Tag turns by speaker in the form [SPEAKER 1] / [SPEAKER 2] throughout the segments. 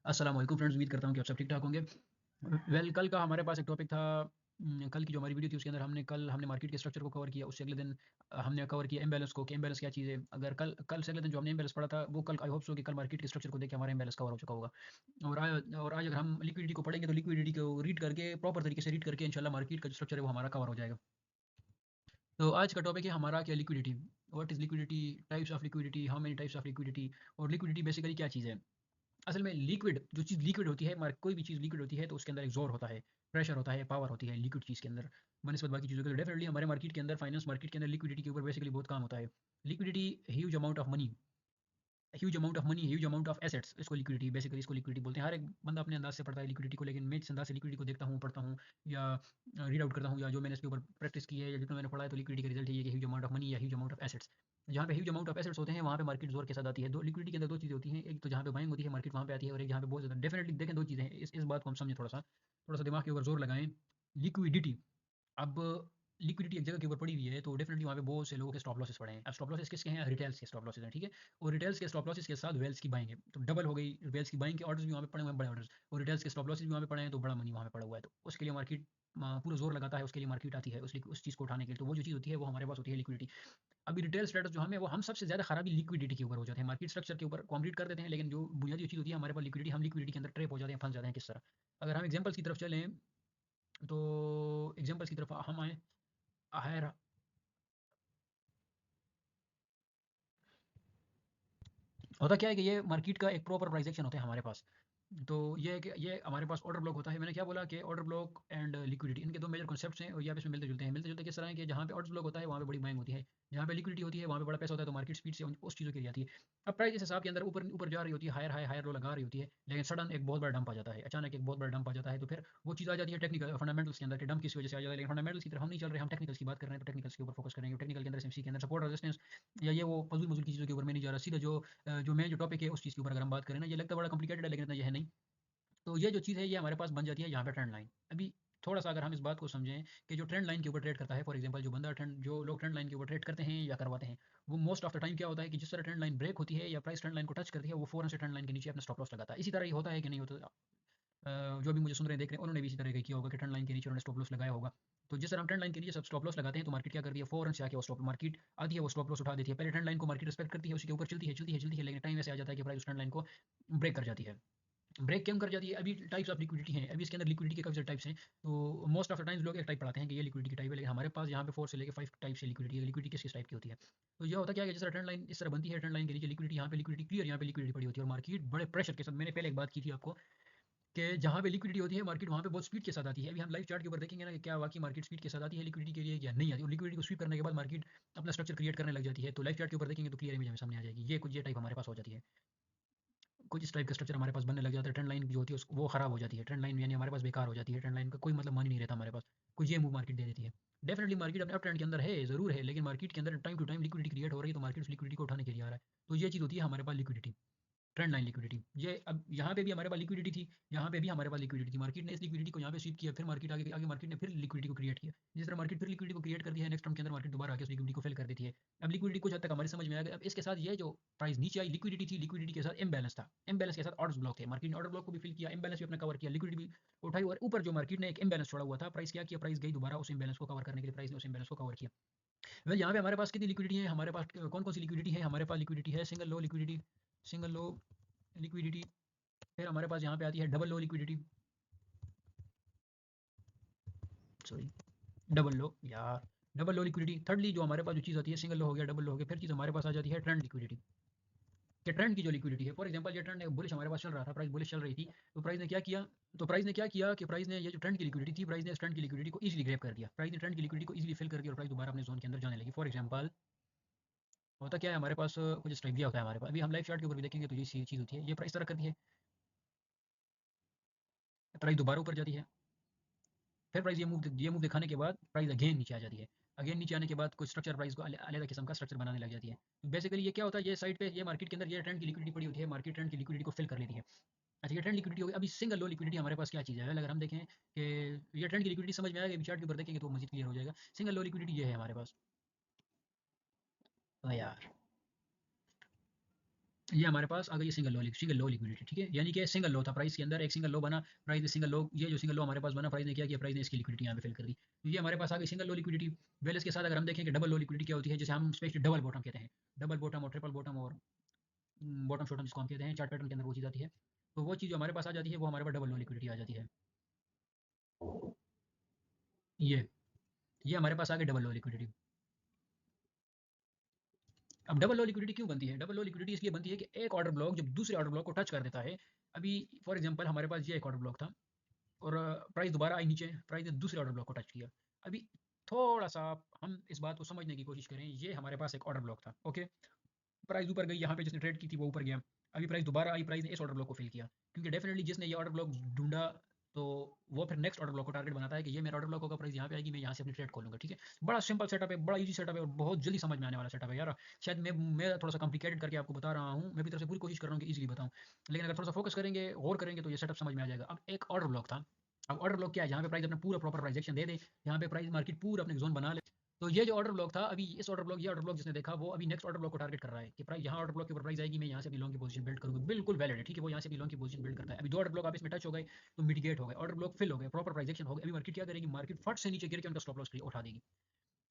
[SPEAKER 1] अस्सलाम वालेकुम फ्रेंड्स, उम्मीद करता हूँ कि आप सब ठीक-ठाक होंगे। कल का हमारे पास एक टॉपिक था। कल की जो हमारी वीडियो थी उसके अंदर हमने मार्केट के स्ट्रक्चर को कवर किया। उससे अगले दिन हमने कवर किया इम्बैलेंस को कि इम्बैलेंस क्या चीज़ है। अगर कल कल से अगले दिन जो हमने इम्बैलेंस पढ़ा था वो कल आई होप सो कि कल मार्केट के स्ट्रक्चर को देख के हमारा इम्बैलेंस कवर हो चुका होगा। और आज अगर हम लिक्विडिटी को पढ़ेंगे तो लिक्विडिटी को रीड करके प्रॉपर तरीके से रीड करके इंशाल्लाह मार्केट का जो स्ट्रक्चर है वो हमारा कवर हो जाएगा। तो आज का टॉपिक है हमारा क्या liquidity. What is liquidity, types of liquidity, how many types of liquidity और लिक्विडिटी बेसिकली क्या चीज़ है। असल में लिक्विड जो चीज़ लिक्विड होती है कोई भी चीज़ लिक्विड होती है तो उसके अंदर एक जोर होता है, प्रेशर होता है, पावर होती है लिक्विड चीज़ के अंदर बनस्पत बाकी चीज़ों के। तो डेफिनेटली हमारे मार्केट के अंदर फाइनेंस मार्केट के अंदर लिक्विडिटी के ऊपर बेसिकली बहुत काम होता है। Liquidity huge amount of money, huge amount of money, huge amount of assets, इसको लिक्विडिटी बेसिकली इसको लिक्विडिटी बोलते हैं। हर एक बंदा अपने अंदाज से पढ़ता है लिक्विडिटी को, लेकिन मैं जिस अंदाज से लिक्विडिटी को देखता हूँ, पढ़ता हूँ या रीड आउट करता हूँ या जो मैंने इसके ऊपर प्रैक्टिस की है या जितना मैंने पढ़ा है, तो लिक्विडिटी का रिजल्ट ये है कि ह्यूज अमाउंट ऑफ मनी या ह्यूज अमाउंट ऑफ एसेट्स। जहाँ पे ह्यूज अमाउंट ऑफ एसेट्स होते हैं वहाँ पे मार्केट जोर के साथ आती है। दो लिक्विडिटी के अंदर दो चीज़ें होती हैं, एक तो जहाँ पे बाइंग होती है मार्केट वहाँ पे आती है, और एक जहाँ पे बहुत ज़्यादा डेफिनेटली देखें दो चीज़ें हैं। इस बात को हम समझें, थोड़ा सा दिमाग के ऊपर जोर लगाएं। लिक्विडिटी, अब लिक्विडिटी एक जगह के ऊपर पड़ी हुई है तो डेफिनेटली वहाँ पे बहुत से लोगों के स्टॉप लॉसेस पड़े हैं। अब स्टॉप लॉसेस किसके हैं? रिटेल्स के स्टॉप लॉसेस हैं, ठीक है। और रिटेल्स के स्टॉप लॉसेस के साथ वेल्स की बाइंग है, तो डबल हो गई। वेल्स की बाइंग के ऑर्डर्स भी वहाँ पे पड़े हुए हैं, बड़े ऑर्डर्स, और रिटेल्स के स्टॉप लॉसेस भी वहाँ पे पड़े हैं, तो बड़ा मनी वहाँ पे पड़ा हुआ है। तो उसके लिए मार्केट पूरा जोर लगाता है, उसके लिए मार्केट आती है उस चीज़ को उठाने के लिए। तो वो जो चीज़ होती है वो हमारे पास होती है लिक्विडिटी। अभी रिटेल स्टेटस जो हमें वो हम सबसे ज़्यादा खराबी लिक्विडिटी के ऊपर हो जाते हैं। मार्केट स्ट्रक्चर के ऊपर कंप्लीट कर देते हैं, लेकिन जो बुनियादी चीज़ होती है हमारे पास लिक्विडिटी, हम लिक्विडिटी के अंदर ट्रैप हो जाते हैं, फंस जाते हैं। किस तरह? अगर हम एग्जांपल्स की तरफ चलें तो एग्जांपल्स की तरफ हम आए। हायर होता क्या है कि ये मार्केट का एक प्रॉपर प्राइस एक्शन होता है हमारे पास। तो ये है कि ये हमारे पास ऑर्डर ब्लॉक होता है। मैंने क्या बोला कि ऑर्डर ब्लॉक एंड लिक्विडिटी, इनके दो मेजर कॉन्सेप्ट्स हैं और ये आपस में मिलते जुलते हैं। मिलते जुलते किस तरह है कि जहाँ पे ऑर्डर ब्लॉक होता है वहाँ पे बड़ी बाइंग होती है, जहाँ पे लिक्विडिटी होती है वहाँ पे बड़ा पैसा होता है, तो मार्केट स्पीड से उस चीज़ों की जाती है। अब प्राइस इस हिसाब के अंदर ऊपर ऊपर जा रही होती है, हायर हाई हायर लो लगा रही होती है, लेकिन सडन एक बहुत बड़ा डंप आ जाता है, अचानक एक बहुत बड़ा डंप आ जाता है। तो फिर वो चीज़ आ जाती है टेक्निकल फंडामेंटल्स के अंदर कि डंप किस वजह से आ जाता है। लेकिन फंडामेंटल्स की तरफ हम नहीं चल रहे, हम टेक्निकल्स की बात कर रहे हैं, तो टेक्निकल्स के ऊपर फोकस करेंगे। टेक्निकल के अंदर एसएमसी के अंदर सपोर्ट रेजिस्टेंस या ये वो फजूल मजूल की चीज़ों के ऊपर मैं नहीं जा रहा, सीधा जो मेन जो टॉपिक है उस चीज़ के ऊपर अगर हम बात करें ना, ये लगता है बड़ा कॉम्प्लिकेटेड है लेकिन इतना ये है नहीं। तो ये जो चीज़ है ये हमारे पास बन जाती है यहाँ पे ट्रेंड लाइन। अभी थोड़ा-सा अगर हम इस बात को समझें कि जो ट्रेंड लाइन के ऊपर ट्रेड करता है, फॉर एग्ज़ाम्पल जो लोग ट्रेंड लाइन के ऊपर ट्रेड करते हैं या करवाते हैं, वो मोस्ट ऑफ द टाइम क्या होता है कि जिस तरह ट्रेंड लाइन ब्रेक होती है या प्राइस ट्रेंड लाइन को टच करती है, वो फ़ौरन से ट्रेंड लाइन के नीचे अपना स्टॉप लॉस लगाता है। इसी तरह ये होता है कि नहीं होता? जो भी मुझे सुन रहे हैं, देख रहे हैं, उन्होंने भी इसी तरह का किया होगा कि ट्रेंड लाइन के नीचे उन्होंने स्टॉप लॉस लगाया होगा। तो जिस तरह हम ट्रेंड लाइन के नीचे सब स्टॉप लॉस लगाते हैं तो मार्केट क्या करती है, फ़ौरन से आके वो स्टॉप मार्केट आती है, वो स्टॉप लॉस उठा देती है। पहले ट्रेंड लाइन को मार्केट रिस्पेक्ट करती है, उसी के ऊपर चलती है, चलती है, चलती है, लेकिन टाइम ऐसे आ जाता है कि प्राइस उस ट्रेंड लाइन को ब्रेक कर जाती है। ब्रेक क्यों कर जाती है? अभी टाइप्स ऑफ लिक्विडिटी हैं, अभी इसके अंदर लिक्विडिटी के काफ़ी सारे टाइप्स हैं। तो मोस्ट ऑफ द टाइम्स लोग एक टाइप पढ़ाते हैं कि ये लिक्विडिटी की टाइप है, लेकिन हमारे पास यहाँ पे 4 से लेके 5 टाइप से लिक्विडिटी है। लिक्विडिटी किस-किस टाइप की होती है? तो ये होता क्या है कि जिस तरह ट्रेंड लाइन इस तरह बनती है, ट्रेंड लाइन के नीचे लिक्विडिटी, यहाँ पे लिक्विडिटी क्लियर, यहाँ पे लिक्विडिटी पड़ी होती है और मार्केट बड़े प्रेशर के साथ, मैंने पहले एक बात की थी आपको कि जहाँ पे लिक्विडिटी होती है मार्केट वहाँ पे बहुत स्पीड के साथ आती है। अभी हम लाइव चार्ट के ऊपर देखेंगे ना कि क्या वाक़ई मार्केट स्पीड के साथ आती है लिक्विडिटी के लिए या नहीं आती, और लिक्विडिटी को स्वीप करने के बाद मार्केट अपना स्ट्रक्चर क्रिएट करने लग जाती है। तो लाइव चार्ट के ऊपर देखेंगे तो क्लियर इमेज हमें सामने आ जाएगी। ये टाइप हमारे पास हो जाती है। कुछ इस टाइप का स्ट्रक्चर हमारे पास बनने लग जाता है। ट्रेंड लाइन जो होती है वो खराब हो जाती है। ट्रेंड लाइन यानी हमारे पास बेकार हो जाती है। ट्रेंड लाइन का कोई मतलब मान ही नहीं रहता हमारे पास। कुछ ये मूव मार्केट दे देती है। डेफिनिटली मार्केट अपने अप ट्रेंड के अंदर है, ज़रूर है, लेकिन मार्केट के अंदर time to time liquidity create हो रही है, तो मार्केट उस लिक्विडिटी को उठाने के लिए आ रहा है। तो ये चीज़ होती है हमारे पास लिक्विडिटी। ट्रेंड लाइन लिक्विडिटी, ये अब यहाँ पे भी हमारे पास लिक्विडिटी थी, यहाँ पे भी हमारे पास लिक्विडिटी थी। मार्केट ने इस लिक्विडिटी को यहाँ पे स्वीप किया, फिर मार्केट आगे आगे मार्केट ने फिर लिक्विडिटी को क्रिएट किया। जिस तरह मार्केट फिर लिक्विडिटी को क्रिएट कर दिया है, नेक्स्ट टर्म के अंदर मार्केट दोबारा आके उस लिक्विडिटी को फिल कर देती है। अब लिक्विडिटी कुछ हद तक हमारी समझ में आ गई। अब इसके साथ ये जो प्राइस नीचे आई, लिक्विडिटी थी, लिक्विडिटी के साथ इम्बैलेंस था। इम्बैलेंस के साथ ऑर्डर्स ब्लॉक थे। मार्केट ने ऑर्डर ब्लॉक को भी फिल किया, इम्बैलेंस भी अपना कवर किया, लिक्विडिटी भी उठाई, और ऊपर जो मार्केट ने एक इम्बैलेंस छोड़ा हुआ था, प्राइस क्या किया, प्राइस गई दोबारा उस इम्बैलेंस को कवर करने के लिए, प्राइस ने उस इम्बैलेंस को कवर किया। वेल यहाँ पे हमारे पास कितनी लिक्विडिटी है, हमारे पास कौन कौन सी लिक्विडिटी है? हमारे पास लिक्विडिटी है single low liquidity, single low liquidity. फिर हमारे पास यहाँ पे आती है double low liquidity, sorry, double लो यार, डबल लो लिक्विडिटी। थर्डली जो हमारे पास जो चीज़ आती है, सिंगल लो हो गया, डबल लो हो गया, फिर चीज़ हमारे पास आ जाती है ट्रेंड लिक्विडिटी। कि ट्रेंड की जो लिक्विडिटी है, फॉर एग्जांपल ये ट्रेंड बुलिश हमारे पास चल रहा था, प्राइस बुलिश चल रही थी, तो प्राइस ने क्या किया, कि प्राइस ने ये जो ट्रेंड की लिक्विडिटी थी, प्राइस ने इस ट्रेंड की लिक्विडिटी को इजीली ग्रैब कर दिया। प्राइस ने ट्रेंड की लिक्विडिटी को इजीली फिल कर दिया और प्राइस दोबारा अपने जोन के अंदर जाने लगी। फॉर एग्जांपल होता क्या है हमारे पास, कुछ इस टाइप दिया होता है हमारे पास। अभी हम लाइव चार्ट के ऊपर भी देखेंगे तो ये चीज़ होती है, ये प्राइस तरह करती है, प्राइस दोबारा ऊपर जाती है, फिर प्राइस ये मूव दिखाने के बाद प्राइस अगेन नीचे आ जाती है। अगेन नीचे आने के बाद कुछ स्ट्रक्चर प्राइस को अलग किस्म का स्ट्रक्चर बनाने लग जाती है। बेसिकली ये क्या होता है, ये साइड पे ये मार्केट के अंदर ये ट्रेंड की लिक्विडिटी पड़ी होती है, मार्केट ट्रेंड की लिक्विडिटी को फिल कर लेती है। अच्छा, ये ट्रेंड लिक्विडिटी हो गई। अभी सिंगल लो लिक्विडिटी हमारे पास क्या चीज़ है? अगर हम देखें कि ये ट्रेंड की लिक्विडिटी समझ में आ गई, चार्ट के ऊपर देखेंगे तो मज़ीद क्लियर हो जाएगा। सिंगल लो लिक्विडिटी ये है हमारे पास। हाँ यार, ये हमारे पास आ गई सिंगल लो लिक्विडिटी, ठीक है, यानी कि सिंगल लो था प्राइस के अंदर, एक सिंगल लो बना, प्राइस ने सिंगल लो, ये जो सिंगल लो हमारे पास बना, प्राइस ने क्या किया, प्राइस ने इसकी लिक्विडिटी यहाँ पे फिल कर दी, तो ये हमारे पास आ गई सिंगल लो लिक्विडिटी। वेल इसके साथ अगर हम देखें कि डबल लो लिक्विडिटी क्या होती है, जैसे हम स्पेशली डबल बॉटम कहते हैं, डबल बॉटम और ट्रिपल बॉटम और बॉटम शॉटम जिसको हम कहते हैं, चार्ट पैटर्न के अंदर वो चीज़ आती है, तो वो चीज़ जो हमारे पास आ जाती है वो हमारे पास डबल लो लिक्विडिटी आ जाती है। ये ये हमारे पास आ गई डबल लो लिक्विडिटी। अब डबल लो लिक्विडिटी क्यों बनती है? डबल लो लिक्विडिटी इसलिए बनती है कि एक ऑर्डर ब्लॉक जब दूसरे ऑर्डर ब्लॉक को टच कर देता है, अभी फॉर एग्जांपल हमारे पास ये एक ऑर्डर ब्लॉक था और प्राइस दोबारा आई नीचे, प्राइस ने दूसरे ऑर्डर ब्लॉक को टच किया। अभी थोड़ा-सा हम इस बात को समझने की कोशिश करें, ये हमारे पास एक ऑर्डर ब्लॉक था, ओके? प्राइस ऊपर गई, यहाँ पे जिसने ट्रेड की थी वो ऊपर गया। अभी प्राइस दोबारा आई, प्राइस ने इस ऑर्डर ब्लॉक को फिल किया, क्योंकि डेफिनिटली जिसने ये ऑर्डर ब्लॉक ढूँढा, तो वो फिर नेक्स्ट ऑर्डर ब्लॉक को टारगेट बनाता है कि ये मेरा ऑर्डर ब्लॉक होगा, प्राइस यहाँ पे आएगी, मैं यहाँ से अपनी ट्रेड खोलूँगा, ठीक है? बड़ा सिंपल सेटअप है, बड़ा ईज़ी सेटअप है और बहुत जल्दी समझ में आने वाला सेटअप है यार। शायद मैं थोड़ा-सा कॉम्प्लिकेटेड करके आपको बता रहा हूँ, मैं अपनी तरफ से पूरी कोशिश कर रहा हूँ कि ईज़िली बताऊँ। लेकिन अगर थोड़ा-सा फोकस करेंगे, गौर करेंगे तो ये सेटअप समझ में आ जाएगा। अब एक ऑर्डर ब्लॉक था, अब ऑर्डर ब्लॉक क्या है? जहाँ पे प्राइस अपना पूरा प्रॉपर प्राइस एक्शन दे दे, यहाँ पे प्राइस मार्केट पूरा अपने ज़ोन बना ले। तो ये जो ऑर्डर ब्लॉक था, अभी इस ऑर्डर ब्लॉक, ये ऑर्डर ब्लॉक जिसने देखा वो अभी नेक्स्ट ऑर्डर ब्लॉक को टारगेट कर रहा है कि प्राइस यहाँ ऑर्डर ब्लॉक के ऊपर प्राइस आएगी, मैं यहाँ से अपनी लॉन्ग की पोजीशन बिल्ड करूँगा, बिल्कुल वैलिड है, ठीक है, वो यहाँ से अपनी लॉन्ग की पोजीशन बिल्ड करता है। अभी दो ऑर्डर ब्लॉक आप इसमें टच हो गए तो मिटिगेट हो गए, ऑर्डर ब्लॉक फिल हो गए, प्रॉपर प्राइस एक्शन हो गया। अभी मार्केट क्या करेगी, मार्केट फट से नीचे गिर के उनका स्टॉप लॉस उठा देगी,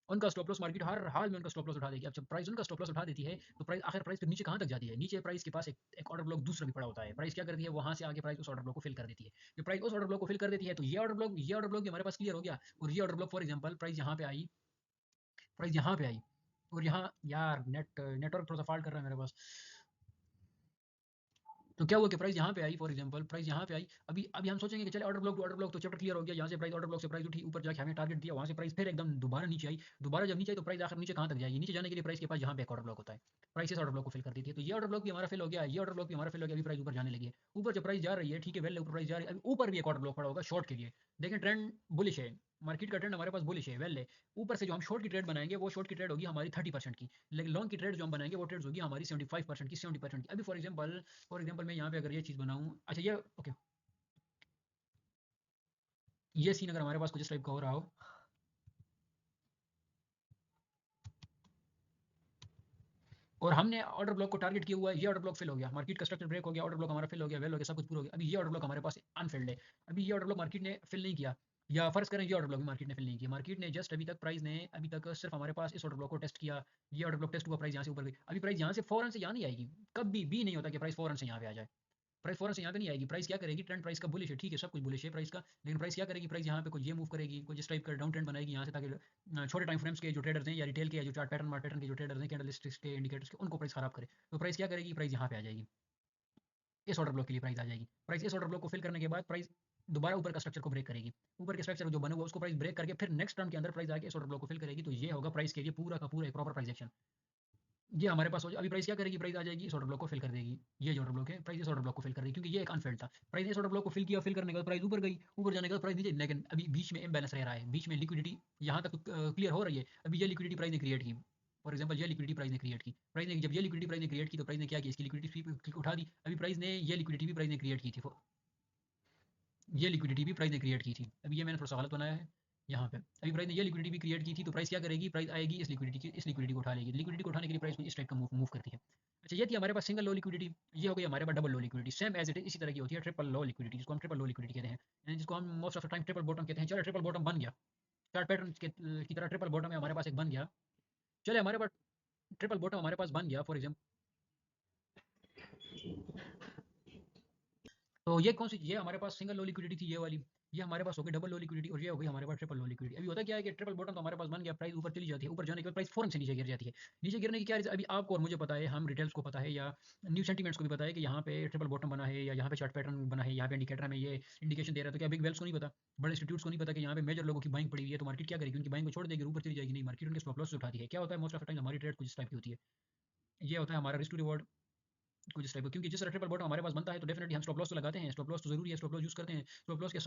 [SPEAKER 1] उनका स्टॉप लॉस मार्केट हर हाल में उनका स्टॉप लॉस उठा देगी। अब जब प्राइस उनका स्टॉप लॉस उठा देती है तो प्राइस आखिर प्राइस फिर नीचे कहाँ तक जाती है, नीचे प्राइस के पास एक ऑर्डर ब्लॉक दूसरा भी पड़ा होता है, प्राइस क्या करती है, वहां से आगे प्राइस उस ऑर्डर ब्लॉक को फिल कर देती है। जब प्राइस उस ऑर्डर ब्लॉक को फिल कर देती है तो ये ऑर्डर ब्लॉक भी हमारे पास क्लियर हो गया, और ये order block for example price यहाँ पे आई, प्राइस यहाँ पे आई और यहाँ, यार नेटवर्क थोड़ा सा फॉल्ट कर रहा है मेरे पास। तो क्या हुआ कि प्राइस यहाँ पे आई, फॉर एग्जांपल प्राइस यहाँ पे आई, अभी हम सोचेंगे कि चले ऑर्डर ब्लॉक तो चैप्टर क्लियर हो गया, यहाँ से प्राइस ऑर्डर ब्लॉक से प्राइस उठी, ऊपर जाके हमें टारगेट दिया, वहाँ से प्राइस फिर एकदम दोबारा नीचे आई, दोबारा जब नीचे आई तो प्राइस आखिर नीचे कहाँ तक जाएगी, नीचे जाने के लिए प्राइस के पास यहाँ पे एक ऑर्डर ब्लॉक होता है, प्राइस इस ऑर्डर ब्लॉक को फिल कर देती है, तो ये ऑर्डर ब्लॉक भी हमारा फिल हो गया, ये ऑर्डर ब्लॉक भी हमारा फिल हो गया, अभी प्राइस ऊपर जाने लगी है, ऊपर जब प्राइस जा रही है, ठीक है, वेल ऊपर प्राइस जा रही है, अभी ऊपर भी एक ऑर्डर ब्लॉक पड़ा होगा शॉर्ट के लिए, देखें ट्रेंड बुलिश है, मार्केट का ट्रेंड हमारे पास बुलिश है, वेल है, ऊपर से जो हम शॉर्ट की ट्रेड बनाएंगे वो शॉर्ट की ट्रेड होगी हमारी 30% की, लेकिन लॉन्ग की ट्रेड जो हम बनाएंगे वो ट्रेड होगी हमारी 75% की, 70% की। अभी फॉर एग्जांपल मैं यहाँ पे अगर ये चीज़ बनाऊँ, अच्छा ये ओके, ये सीन अगर हमारे पास कुछ इस टाइप का हो रहा हो, और हमने ऑर्डर ब्लॉक को टारगेट किया हुआ है, ये ऑर्डर ब्लॉक फिल हो गया, मार्केट का स्ट्रक्चर ब्रेक हो गया, ऑर्डर ब्लॉक हमारा फिल हो गया, वेल हो गया, सब कुछ पूरा हो गया, अभी ये ऑर्डर ब्लॉक हमारे पास अनफिल्ड है, अभी ये ऑर्डर ब्लॉक मार्केट ने फिल नहीं किया, या फर्ज करें ये ऑर्डर ब्लॉक भी मार्केट ने फिल नहीं किया, मार्केट ने जस्ट अभी तक प्राइस ने अभी तक सिर्फ हमारे पास इस ऑर्डर ब्लॉक को टेस्ट किया, ये ऑर्डर ब्लॉक टेस्ट हुआ, प्राइस यहाँ से ऊपर गई, अभी प्राइस यहाँ से फौरन से यहाँ नहीं आएगी, कभी भी नहीं होता कि प्राइस फौरन से यहाँ पे आ जाए, प्राइस फ़ौरन से यहाँ पे नहीं आएगी, प्राइस क्या करेगी, ट्रेंड प्राइस का बुलिश है, ठीक है, सब कुछ बुलिश है प्राइस का, लेकिन प्राइस क्या करेगी, प्राइस यहाँ पे कुछ ये मूव करेगी, कुछ इस टाइप का डाउन ट्रेंड बनाएगी यहाँ से, ताकि छोटे टाइम फ्रेम्स के जो ट्रेडर्स हैं या रिटेल के या जो चार्ट पैटर्न मार्ट पैटर्न के जो ट्रेडर्स हैं, कैंडलस्टिक्स के, इंडिकेटर्स के, उनको प्राइस खराब करे, तो प्राइस क्या करेगी, प्राइस यहाँ पे आ जाएगी, इस ऑर्डर ब्लॉक के लिए प्राइस आ जाएगी, प्राइस इस ऑर्डर ब्लॉक को फिल करने के बाद प्राइस दोबारा ऊपर का स्ट्रक्चर को ब्रेक करेगी, ऊपर के स्ट्रक्चर जो बना हुआ उसको प्राइस ब्रेक करके फिर नेक्स्ट टर्म के अंदर प्राइस आके इस ऑर्डर ब्लॉक को फिल करेगी, तो ये होगा प्राइस के लिए पूरा का पूरा एक प्रॉपर प्राइस एक्शन। ये हमारे पास हो अभी प्राइस क्या करेगी, प्राइस आ जाएगी इस ऑर्डर ब्लॉक को फिल कर देगी, ये जो ऑर्डर ब्लॉक है प्राइस इस ऑर्डर ब्लॉक को फिल कर देगी, क्योंकि ये एक अनफिल्ड था, प्राइस ने इस ऑर्डर ब्लॉक को फिल किया, फिल करने के बाद प्राइस ऊपर गई, ऊपर जाने के बाद प्राइस नीचे, लेकिन अभी बीच में इम्बैलेंस रह रहा है, बीच में लिक्विडिटी यहाँ तक क्लियर हो रही है, अभी ये लिक्विडिटी प्राइस ने क्रिएट की, फॉर एग्जाम्पल ये लिक्विडिटी प्राइस ने क्रिएट की, प्राइस ने जब ये लिक्विडिटी प्राइस ने क्रिएट की तो प्राइस ने क्या किया, इसकी लिक्विडिटी उठा दी, अभी प्राइस ने ये लिक्विडिटी भी प्राइस ने क्रिएट की थी, ये लिक्विडिटी भी प्राइस ने क्रिएट की थी, अभी ये मैंने थोड़ा सा गलत बनाया है यहाँ पे, अभी प्राइस ने ये लिक्विडिटी भी क्रिएट की थी, तो प्राइस क्या करेगी, प्राइस आएगी इस लिक्विडिटी को उठा लेगी, लिक्विडिटी को उठाने के लिए प्राइस इस टाइप का मूव करती है। अच्छा ये थी हमारे पास सिंगल लो लिक्विडिटी, ये हो गई हमारे पास double low liquidity, same as it is इसी तरह की होती है ट्रिपल लो लिक्विडिटी, जिसको हम ट्रिपल लो लिक्विडिटी कहते हैं, यानी जिसको हम most of the time triple bottom कहते हैं। चलो ट्रिपल बॉटम बन गया, चार्ट पैटर्न की तरह ट्रिपल बॉटम है हमारे पास एक बन गया, चले हमारे पास ट्रिपल बॉटम हमारे पास बन गया फॉर एग्जाम्पल, तो ये कौन सी, ये हमारे पास सिंगल लो लिक्विडिटी थी ये वाली, ये हमारे पास हो गई डबल लो लिक्विडिटी, और ये हो गई हमारे पास ट्रिपल लो लिक्विडिटी। अभी होता क्या है कि ट्रिपल बॉटम तो हमारे पास बन गया, प्राइस ऊपर चली जाती है, ऊपर जाने के बाद प्राइस फौरन से नीचे गिर जाती है, नीचे गिरने की क्या रीज़न अभी आपको और मुझे पता है, हम रिटेल्स को पता है या न्यू सेंटीमेंट्स को भी पता है कि यहाँ पे ट्रिपल बॉटम बना है या यहाँ पे चार्ट पैटर्न बना है, यहाँ पे इंडिकेटर में ये इंडिकेशन दे रहा है, तो क्या बिग वेल्स को नहीं पता, बड़े इंस्टीट्यूट्स को नहीं पता कि यहाँ पे मेजर लोगों की बाइंग पड़ी हुई है, तो मार्केट क्या करेगी, उनकी बाइंग को छोड़ देगी, ऊपर चली जाएगी, नहीं मार्केट उनके स्टॉप लॉस उठाती है। क्या होता है मोस्ट ऑफ द टाइम हमारी ट्रेड कुछ इस टाइप की होती है, ये होता है हमारा रिस्क टू रिवॉर्ड कुछ इस टाइप का, क्योंकि जिस तरह ट्रिपल बॉटम हमारे पास बनता है तो डेफिनेटली हम स्टॉप लॉस तो लगाते हैं, स्टॉप लॉस तो जरूरी है, स्टॉप लॉस यूज करते हैं, स्टॉप लॉस के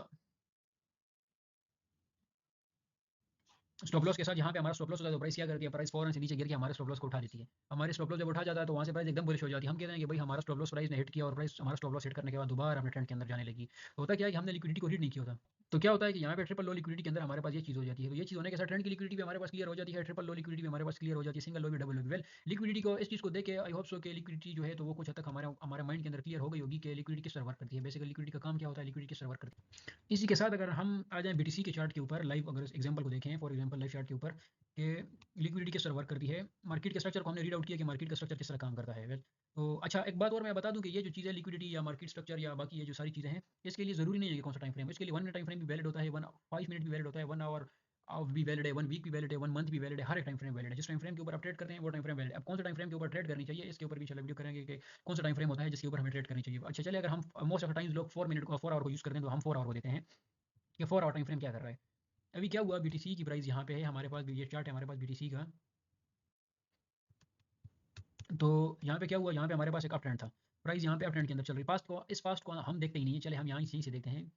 [SPEAKER 1] स्टॉप लॉस के साथ यहाँ पे हमारा स्टॉप लॉस होता है तो प्राइस क्या करती है, प्राइस फौरन से नीचे गिर के हमारे स्टॉप लॉस को उठा देती है। हमारे स्टॉप लॉस जब उठा जाता है तो वहाँ से प्राइस एकदम बुलिश हो जाती है। हम कहते हैं कि भाई हमारा स्टॉप लॉस प्राइस ने हिट किया और प्राइस हमारा स्टॉप लॉस हिट करने के बाद दोबारा अपने ट्रेंड के अंदर जाने लगी। तो होता क्या है कि हमने लिक्विडिटी को रीड नहीं किया होता। तो क्या होता है कि यहाँ पे ट्रिपल लो लिक्विडिटी के अंदर हमारे पास ये चीज़ हो जाती है। तो ये चीज़ होने के साथ ट्रेंड की लिक्विडिटी भी हमारे पास क्लियर हो जाती है, ट्रिपल लो लिक्विडिटी भी हमारे पास क्लियर हो जाती है, सिंगल लो भी, डबल लो भी। वेल, लिक्विडिटी को, इस चीज़ को देख के आई होप सो कि लिक्विडिटी जो है तो वो कुछ हद तक हमारे हमारे माइंड के अंदर क्लियर हो गई होगी कि लिक्विडिटी किस तरह वर्क करती है। बेसिकली लिक्विडिटी का काम क्या होता है, लिक्विडिटी किस तरह वर्क करती है। इसी के साथ अगर हम आ जाएँ बीटीसी के चार्ट के ऊपर, लाइव अगर एग्जांपल को देखें, फॉर एग्जांपल लाइव चार्ट के ऊपर कि लिक्विडिटी किस तरह वर्क करती है, मार्केट के स्ट्रक्चर को हमने रीड आउट किया कि मार्केट का स्ट्रक्चर किस तरह काम करता है। वेल, तो अच्छा एक बात और मैं बता दूं कि ये जो चीज़ है लिक्विडिटी या मार्केट स्ट्रक्चर या बाकी ये जो सारी चीज़ें हैं, इसके लिए ज़रूरी नहीं है कि कौन सा टाइम फ्रेम, इसके लिए 1 मिनट टाइम फ्रेम भी वैलिड होता है, 5 मिनट भी वैलिड होता है, 1 आवर ऑफ भी वैलिड है, 1 वीक भी वैलिड है, 1 मंथ भी वैलिड है, हर एक टाइम फ्रेम वैलिड है। जिस टाइम फ्रेम के ऊपर आप ट्रेड करते हैं वो टाइम फ्रेम वैलिड है। अब कौन सा टाइम फ्रेम के ऊपर ट्रेड करनी चाहिए, इसके ऊपर भी इंशाल्लाह वीडियो करेंगे कि कौन सा टाइम फ्रेम होता है जिसके ऊपर हमें ट्रेड करनी चाहिए। अच्छा चलिए, अगर हम मोस्ट ऑफ द टाइम्स लोग 4 आवर को यूज़ करते हैं तो हम 4 आवर को देते हैं कि 4 आवर टाइम फ्रेम क्या कर रहा है। अभी क्या हुआ, बीटीसी की प्राइस यहाँ पे है हमारे पास, ये चार्ट है हमारे पास बीटीसी का। तो यहाँ पे क्या हुआ, यहाँ पे हमारे पास एक अप ट्रेंड था, प्राइस यहाँ पे अप ट्रेंड के अंदर चल रही। पास्ट को, इस पास्ट को हम देखते ही नहीं है, चले हम यहाँ यहीं से देखते हैं,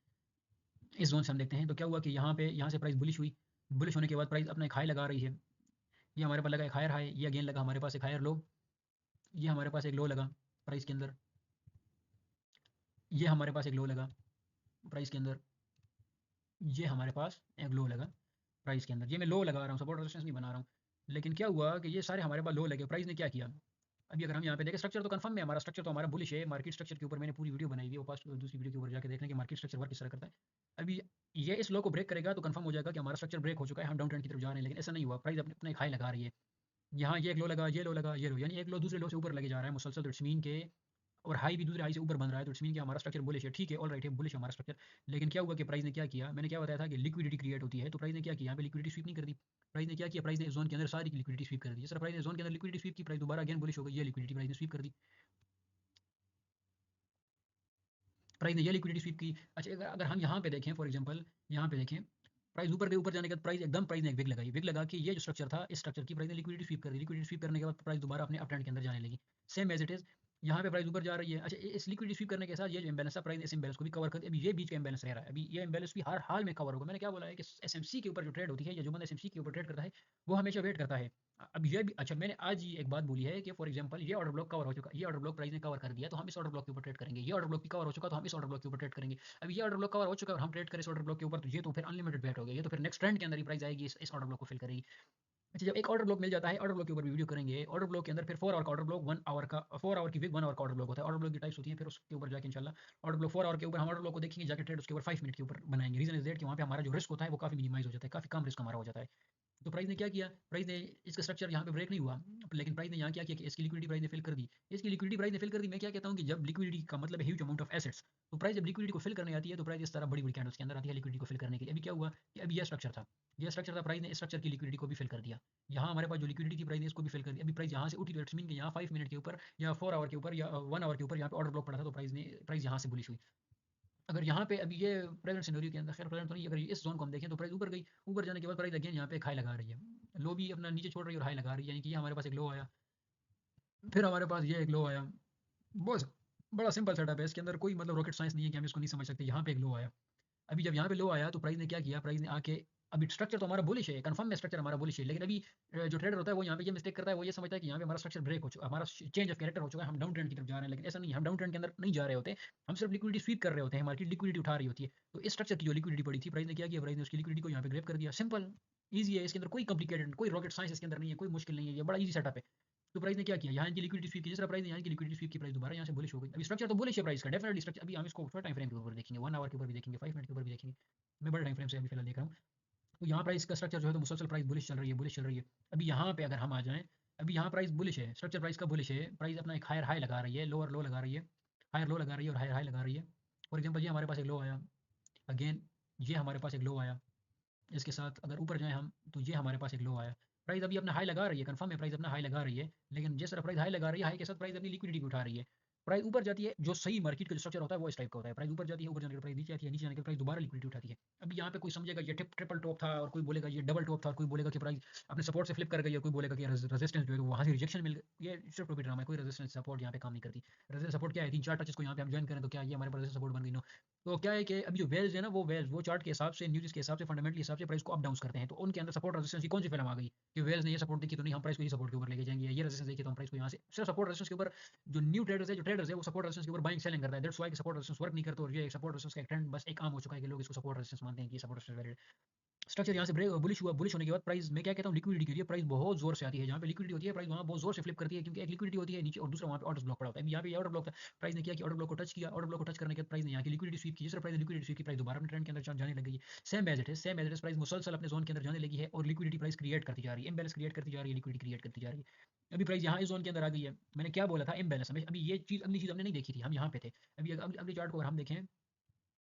[SPEAKER 1] इस जोन से हम देखते हैं। तो क्या हुआ कि यहाँ पे, यहाँ से प्राइस बुलिश हुई, बुलिश होने के बाद प्राइस अपना एक हाई लगा रही है। ये हमारे पास लगा एक हायर हाई, ये अगेन लगा हमारे पास एक हायर लो, ये हमारे पास एक लो लगा प्राइस के अंदर, ये हमारे पास एक लो लगा प्राइस के अंदर, ये हमारे पास एक लो लगा प्राइस के अंदर। ये मैं लो लगा रहा हूँ, सपोर्ट रेजिस्टेंस नहीं बना रहा हूँ। लेकिन क्या हुआ कि ये सारे हमारे पास लो लगे, प्राइस ने क्या किया। अभी अगर हम यहाँ पे देखें, स्ट्रक्चर तो कंफर्म है, हमारा स्ट्रक्चर तो हमारा बुलिश है। मार्केट स्ट्रक्चर के ऊपर मैंने पूरी वीडियो बनाई हुई है, वो पास दूसरी वीडियो के ऊपर जाके देखने कि मार्केट स्ट्रक्चर वर्क किस तरह करता है। अभी ये इस लो को ब्रेक करेगा तो कंफर्म हो जाएगा कि हमारा स्ट्रक्चर ब्रेक हो चुका है, हम डाउन ट्रेंड की तरफ जा रहे हैं। लेकिन ऐसा नहीं हुआ, प्राइस अपने अपना एक हाई लगा रही है। यहाँ ये एक लो लगा, ये लो लगा, ये लो, यानी एक लो दूसरे लो से ऊपर लगे जा रहा है मुसलसल। तो इट्स मीन के, और हाई भी दूसरे हाई से ऊपर बन रहा है, तो इट्स मीन कि हमारा स्ट्रक्चर बुलिश है। ठीक है, ऑल राइट है, बुलिश है हमारा स्ट्रक्चर। लेकिन क्या हुआ कि प्राइस ने क्या किया, मैंने क्या बताया था कि लिक्विडिटी क्रिएट होती है, तो प्राइस ने क्या किया, यहाँ पे लिक्विडिटी स्वीप नहीं कर दी। प्राइस ने क्या किया, प्राइस ने जोन के अंदर सारी लिक्विडिटी स्वीप कर दी। जिस तरह प्राइस ने जोन के अंदर लिक्विडिटी स्वीप की, प्राइस दोबारा अगेन बुलिश हो गई, ये लिक्विडिटी प्राइस ने स्वीप कर दी, प्राइस ने ये लिक्विडिटी स्वीप की। अच्छा अगर अगर हम यहाँ पे देखें, फॉर एग्जांपल यहाँ पे देखें, प्राइस ऊपर गई, ऊपर जाने के बाद प्राइस एकदम, प्राइस ने एक विग लगाई, विग लगा के ये जो स्ट्रक्चर था, इस स्ट्रक्चर की प्राइस ने लिक्विडिटी स्वीप कर दी। लिक्विडिटी स्वीप करने के बाद प्राइस दोबारा अपने अप ट्रेंड के अंदर जाने लगी, सेम एज इट इज। यहाँ पे प्राइस ऊपर जा रही है। अच्छा इस लिक्विडिटी स्वीप करने के साथ ये जो इम्बैलेंस था, प्राइस इस इम्बैलेंस को भी कवर कर, अभी ये बीच का इम्बैलेंस रह रहा है, अभी ये इम्बैलेंस भी हर हाल में कवर होगा। मैंने क्या बोला है कि एसएमसी के ऊपर जो ट्रेड होती है, या जो बंदा एसएमसी के ऊपर ट्रेड करता है वो हमेशा वेट करता है। अब ये भी, अच्छा मैंने आज ही एक बात बोली है कि फॉर एग्जांपल ये ऑर्डर ब्लॉक कवर हो चुका, ये ऑर्डर ब्लॉक प्राइस ने कवर कर दिया तो हम इस ऑर्डर ब्लॉक के ऊपर ट्रेड करेंगे। ये ऑर्डर ब्लॉक भी कवर हो चुका तो हम इस ऑर्डर ब्लॉक के ऊपर ट्रेड करेंगे। अब ये ऑर्डर ब्लॉक कवर हो चुका है और हम ट्रेड करें इस ऑर्डर ब्लॉक के ऊपर, तो ये तो फिर अनलिमिटेड वेट हो गया, ये तो फिर नेक्स्ट ट्रेंड के अंदर ही प्राइस आएगी, इस ऑर्डर ब्लॉक को फिल करेगी। अच्छा जब एक ऑर्डर ब्लॉक मिल जाता है, ऑर्डर ब्लॉक के ऊपर भी वीडियो करेंगे। ऑर्डर ब्लॉक के अंदर फिर 4 आवर का ऑर्डर ब्लॉक, 1 आवर का, 4 आवर की विग, 1 आवर का ऑर्डर ब्लॉक होता है। ऑर्डर ब्लॉक की टाइप्स होती हैं, फिर उसके ऊपर जाके इंशाल्लाह ऑर्डर ब्लॉक 4 आवर के ऊपर हम ऑर्डर ब्लॉक को देखेंगे जाके, ट्रेड उसके ऊपर 5 मिनट के ऊपर बनाएंगे। रीजन इज दैट कि वहाँ पे हमारा जो रिस्क होता है वो काफी मिनिमाइज हो जाता है, काफी कम रिस्क हमारा हो जाता है। तो प्राइस ने क्या किया, प्राइस ने, इसका स्ट्रक्चर यहाँ पे ब्रेक नहीं हुआ, लेकिन प्राइस ने यहाँ क्या किया कि इसकी लिक्विडिटी प्राइस ने फिल कर दी। इसकी लिक्विडिटी प्राइस ने फिल कर दी। मैं क्या कहता हूँ कि जब लिक्विडिटी का मतलब है ह्यूज अमाउंट ऑफ एसेट्स, तो प्राइस जब लिक्विडिटी को फिल करने आती है तो प्राइस इस तरह बड़ी बड़ी कैंडल्स के अंदर आती है लिक्विडिटी को फिल करने के लिए। अभी क्या हुआ कि अभी यह स्ट्रक्चर था, यह स्ट्रक्चर था, प्राइस ने इस स्ट्रक्चर की लिक्विडिटी को भी फिल कर दिया। यहाँ हमारे पास जो लिक्विडिटी थी प्राइस ने इसको भी फिल कर दिया। अभी प्राइस यहाँ से उठी तो इट्स मीन कि यहाँ 5 मिनट के ऊपर या 4 आवर के ऊपर या 1 आवर के ऊपर यहाँ पे ऑर्डर ब्लॉक पड़ा था, तो प्राइस यहाँ से बुलिश हुई। अगर यहाँ पे अभी ये प्रेजेंट सिनेरियो के अंदर, खैर प्रेजेंट तो नहीं, अगर इस जोन को हम देखें तो प्राइस ऊपर गई, ऊपर जाने के बाद प्राइस अगेन यहाँ पे एक हाई लगा रही है, लो भी अपना नीचे छोड़ रही है और हाई लगा रही है, यानी कि ये हमारे पास एक लो आया, फिर हमारे पास ये एक लो आया। बस बड़ा सिंपल सेटअप है, इसके अंदर कोई मतलब रॉकेट साइंस नहीं है कि हम इसको नहीं समझ सकते। यहाँ पे एक लो आया, अभी जब यहाँ पे लो आया तो प्राइस ने क्या किया, प्राइस ने आके, अभी स्ट्रक्चर तो हमारा बुलिश है, कंफर्म में स्ट्रक्चर हमारा बुलिश है, लेकिन अभी जो ट्रेडर होता है वो यहाँ पे ये मिस्टेक करता है, वो ये समझता है कि यहाँ पे हमारा स्ट्रक्चर ब्रेक हो चुका, हमारा चेंज ऑफ कैरेक्टर हो चुका है, हम डाउन ट्रेंड की तरफ जा रहे हैं। लेकिन ऐसा नहीं, हम डाउन ट्रेंड के अंदर नहीं जा रहे होते, हम सिर्फ लिक्विडिटी स्वीप कर रहे होते हैं, मार्केट लिक्विडिटी उठा रही होती है। तो इस स्ट्रक्चर की जो लिक्विडिटी पड़ी थी, प्राइस ने क्या किया, प्राइस ने उसकी लिक्विडिटी को यहाँ पे ग्रैब कर दिया। सिंपल ईजी है, इसके अंदर कोई कॉम्प्लिकेटेड, कोई रॉकेट साइंस इसके अंदर नहीं है, कोई मुश्किल नहीं है, ये बड़ा ईजी सेटअप है। तो प्राइस ने क्या किया, यहाँ की लिक्विडिटी स्वीप की, जिस तरह प्राइस ने यहाँ की लिक्विडिटी स्वीप की, प्राइस दोबारा यहाँ से बुलिश हो गई। अभी स्ट्रक्चर तो बुलिश है प्राइस का, डेफिनेटली स्ट्रक्चर, अभी हम इसको थोड़ा टाइम फ्रेम के ऊपर देखेंगे, 1 आवर के ऊपर भी देखेंगे, 5 मिनट के ऊपर भी देखेंगे। मैं बड़े टाइम फ्रेम से अभी फिलहाल देख रहा हूँ। तो यहाँ प्राइस का स्ट्रक्चर जो है तो मुसलसल प्राइस बुलिश चल रही है, बुलिश चल रही है। अभी यहाँ पे अगर हम आ जाएँ, अभी यहाँ प्राइस बुलिश है, स्ट्रक्चर प्राइस का बुलिश है, प्राइस अपना एक हायर हाई लगा रही है, लोअर लो लगा रही है, हायर लो लगा रही है और हायर हाई लगा रही है। फॉर एग्जाम्पल ये हमारे पास एक लो आया, अगेन ये हमारे पास एक लो आया, इसके साथ अगर ऊपर जाएँ हम तो ये हमारे पास एक लो आया। प्राइस अभी अपना हाई लगा रही है, कंफर्म है प्राइस अपना हाई लगा रही है, लेकिन जिस तरह प्राइस हाई लगा रही है, हाई के साथ प्राइस अपनी लिक्विडिटी भी उठा रही है। प्राइस ऊपर जाती है, जो सही मार्केट का जो स्ट्रक्चर होता है वो इस टाइप का होता है, प्राइस ऊपर जाती है, ऊपर जाने के प्राइस नीचे आती है, नीचे जाने के प्राइस दोबारा लिक्विडिटी उठाती है। अभी यहाँ पे कोई समझेगा ये ट्रिपल टॉप था, और कोई बोलेगा ये डबल टॉप था, और कोई बोलेगा कि प्राइस अपने सपोर्ट से फ्लिप कर गई, और कोई बोलेगा कि रेजिस्टेंस जो है वहाँ से रिजेक्शन मिल गई। ये सिर्फ प्रॉफिट ड्रामा है, कोई रेजिस्टेंस सपोर्ट यहाँ पे काम नहीं करती। रेजिस्टेंस सपोर्ट क्या है, 3-4 टचेस को यहाँ पे हम ज्वाइन करें तो क्या ये हमारे पास रेजिस्टेंस सपोर्ट बन गई? नो। तो क्या है कि अभी जो वेल्स है ना, वो चार्ट के हिसाब से, न्यूज़ के हिसाब से, फंडामेंटली हिसाब से प्राइस को अप डाउन करते हैं। तो उनके अंदर सपोर्ट रेजिस्टेंस की कौन सी फिल्म आ गई कि वेल्स ने ये सपोर्ट देखी तो नहीं हम प्राइस को ये सपोर्ट के ऊपर लेके जाएंगे, ये रेजिस्टेंस देखी तो हम प्राइस को यहाँ से सिर्फ सपोर्ट रेजिस्टेंस के ऊपर। जो न्यू ट्रेडर्स है, जो ट्रेडर्स है, वो सपोर्ट रेजिस्टेंस के ऊपर बाइंग सेलिंग करता है। That's why support resistance work नहीं करता, और ये सपोर्ट रेजिस्टेंस का एक ट्रेंड बस एक आम हो चुका है कि लोग इसको सपोर्ट रेजिस्टेंस मानते हैं कि सपोर्ट रेजिस्टेंस स्ट्रक्चर यहाँ से ब्रेक बुलिश हुआ, बुलिश होने के बाद प्राइस मैं क्या कहता हूँ, लिक्विडिटी के लिए प्राइस बहुत जोर से आती है। जहाँ पे लिक्विडिटी होती है प्राइस वहाँ बहुत जोर से फ्लिप करती है, क्योंकि एक लिक्विडिटी होती है नीचे और दूसरा वहाँ पे ऑर्डर ब्लॉक पड़ा होता है। यहाँ पे ऑर्डर ब्लॉक था, प्राइस ने किया कि ऑर्डर ब्लॉक को टच किया, ऑर्डर ब्लॉक को टच करने के बाद प्राइस ने यहाँ की लिक्विडिटी स्वीप की, जिस प्राइस लिक्विडिटी स्वीप की प्राइस दोबारा अपने ट्रेंड के अंदर जाने लगी है। सेम एज इट है, same as it is, price मुसलसल अपने जोन के अंदर जाने लगी है और लिक्विडिटी प्राइस क्रिएट करती जा रही है, इम्बैलेंस क्रिएट करती जा रही है, लिक्विडिटी क्रिएट करती जा रही है। अभी प्राइस यहाँ इस जोन के अंदर आ गई है। मैंने क्या बोला था, इम्बैलेंस में। अभी ये चीज, अगली चीज हमने नहीं देखी थी, हम यहाँ पे थे। अभी अगले चार्ट को अगर हम देखें